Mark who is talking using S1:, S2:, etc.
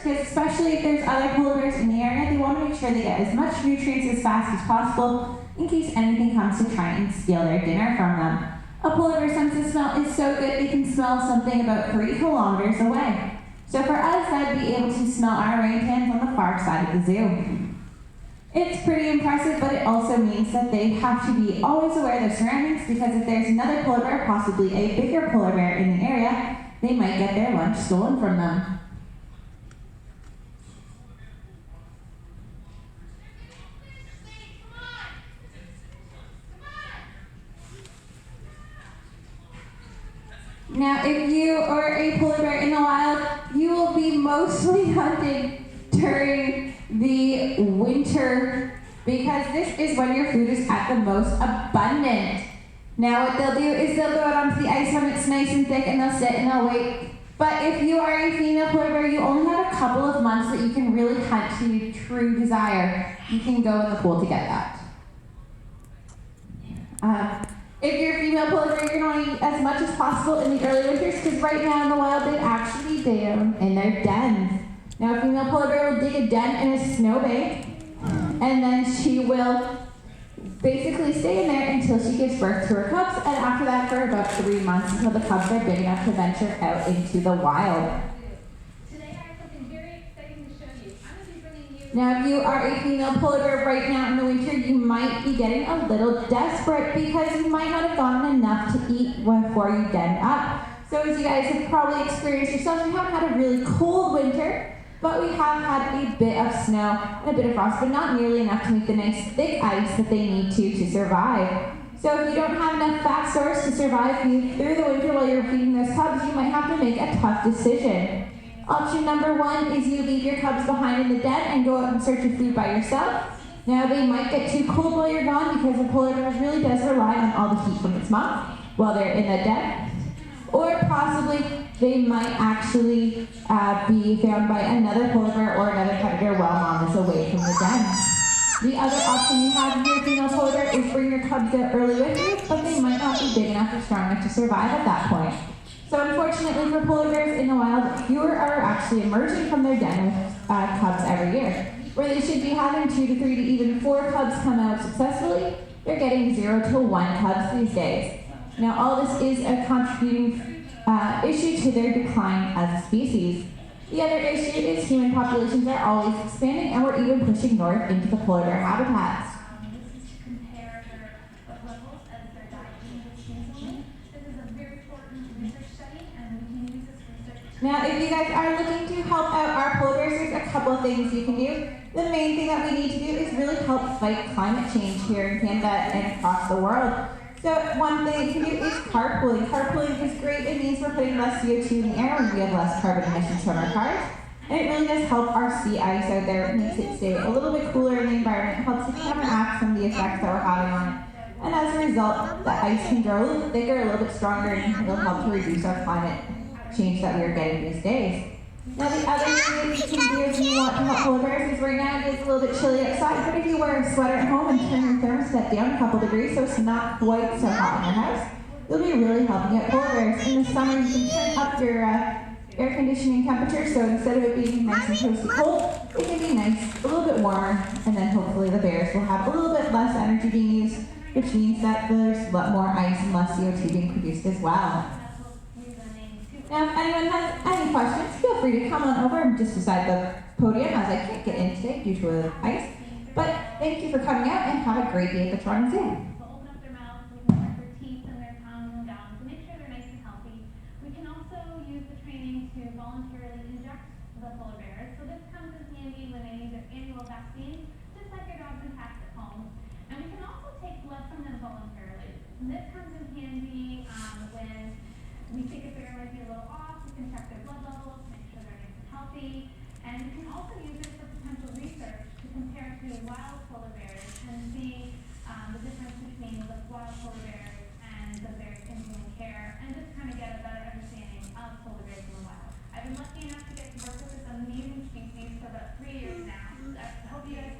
S1: because especially if there's other polar bears in the area, they want to make sure they get as much nutrients as fast as possible in case anything comes to try and steal their dinner from them. A polar bear sense of smell is so good they can smell something about 3 kilometers away. So for us, that'd be able to smell our orangutans on the far side of the zoo. It's pretty impressive, but it also means that they have to be always aware of their surroundings, because if there's another polar bear, possibly a bigger polar bear in the area, they might get their lunch stolen from them. Now, if you are a polar bear in the wild, you will be mostly hunted during the winter, because this is when your food is at the most abundant. Now, what they'll do is they'll go out onto the ice when it's nice and thick, and they'll sit and they'll wait. But if you are a female polar bear, you only have a couple of months that you can really hunt to your true desire. You can go in the pool to get that. If you're a female polar bear, you're going to eat as much as possible in the early winters, because right now in the wild, they actually dig them in their dens. Now, a female polar bear will dig a den in a snowbank, and then she will basically stay in there until she gives birth to her cubs, and after that for about 3 months, until the cubs are big enough to venture out into the wild.
S2: Today I have something very exciting to show you. I'm going to be bringing you...
S1: Now, if you are a female polar bear right now in the winter, you might be getting a little desperate, because you might not have gotten enough to eat before you den up. So as you guys have probably experienced yourselves, we haven't had a really cold winter, but we have had a bit of snow and a bit of frost, but not nearly enough to make the nice thick ice that they need to survive. So if you don't have enough fat stores to survive you through the winter while you're feeding those cubs, you might have to make a tough decision. Option number 1 is you leave your cubs behind in the den and go out and search for food by yourself. Now, they might get too cold while you're gone, because a polar bear really does rely on all the heat from its mom while they're in the den. Or possibly they might actually be found by another polar bear or another predator while mom is away from the den. The other option you have if you're a female polar bear is bring your cubs out early with you, but they might not be big enough or strong enough to survive at that point. So unfortunately for polar bears in the wild, fewer are actually emerging from their den with cubs every year. Where they should be having 2 to 3 to even 4 cubs come out successfully, they're getting 0 to 1 cubs these days. Now, all this is a contributing issue to their decline as a species. The other issue is human populations are always expanding, and we're even pushing north into the polar bear habitats.
S2: This is to compare their levels as they're dying seasonally. This is a very important research study, and we can use this research.
S1: Now, if you guys are looking to help out our polar bears, there's a couple of things you can do. The main thing that we need to do is really help fight climate change here in Canada and across the world. So one thing you can do is carpooling. Carpooling is great. It means we're putting less CO2 in the air when we have less carbon emissions from our cars. And it really does help our sea ice out there. It makes it stay a little bit cooler in the environment. It helps to counteract some of the effects that we're having on it. And as a result, the ice can grow a little bit thicker, a little bit stronger, and it'll help to reduce our climate change that we are getting these days. Now, the other thing you can do if you want to help polar bears is right now it is a little bit chilly outside, but if you wear a sweater at home and turn your thermostat down a couple degrees so it's not quite so hot in your house, you'll be really helping out polar bears. In the summer, you can turn up your air conditioning temperature, so instead of it being nice and toasty cold, it can be nice, a little bit warmer, and then hopefully the bears will have a little bit less energy being used, which means that there's a lot more ice and less CO2 being produced as well. Now, if anyone has any questions, feel free to come on over just beside the podium, as I can't get in today due to the ice. But thank you for coming out, and have a great day at the Toronto Zoo.
S2: Open up their mouths, we can check their teeth and their tongues and gums to make sure they're nice and healthy. We can also use the training to voluntarily inject the polar bears. So this comes in handy when they need their annual vaccine, just like your dogs and cats at home. And we can also take blood from them voluntarily. And this comes in handy when we think if they're might be a little off, we can check their blood levels, make sure they're nice and healthy. And we can also use it for potential research to compare to wild polar bears and see the difference between the wild polar bears and the bears in human care, and just kind of get a better understanding of polar bears in the wild. I've been lucky enough to get to work with this amazing species for about 3 years now. I hope you guys